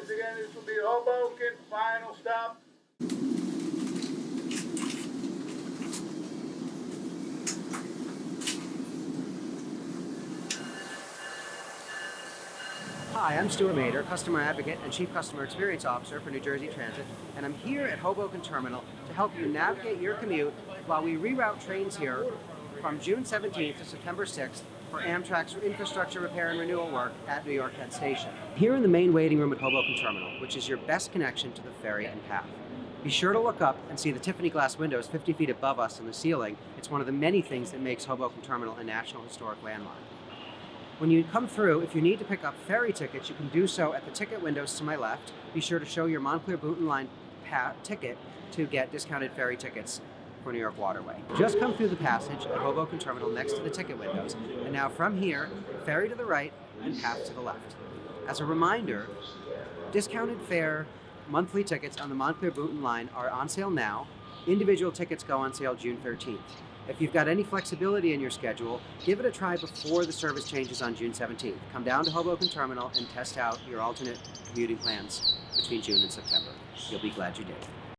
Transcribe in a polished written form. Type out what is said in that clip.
Once again, this will be Hoboken, final stop. Hi, I'm Stuart Mader, Customer Advocate and Chief Customer Experience Officer for New Jersey Transit, and I'm here at Hoboken Terminal to help you navigate your commute while we reroute trains here from June 17th to September 6th for Amtrak's infrastructure repair and renewal work at New York Penn Station. Here in the main waiting room at Hoboken Terminal, which is your best connection to the ferry and path. Be sure to look up and see the Tiffany glass windows 50 feet above us in the ceiling. It's one of the many things that makes Hoboken Terminal a National Historic Landmark. When you come through, if you need to pick up ferry tickets, you can do so at the ticket windows to my left. Be sure to show your Montclair-Boonton Line ticket to get discounted ferry tickets for New York Waterway. Just come through the passage at Hoboken Terminal next to the ticket windows, and now from here, ferry to the right and path to the left. As a reminder, discounted fare monthly tickets on the Montclair-Boonton Line are on sale now. Individual tickets go on sale June 13th. If you've got any flexibility in your schedule, give it a try before the service changes on June 17th. Come down to Hoboken Terminal and test out your alternate commuting plans between June and September. You'll be glad you did.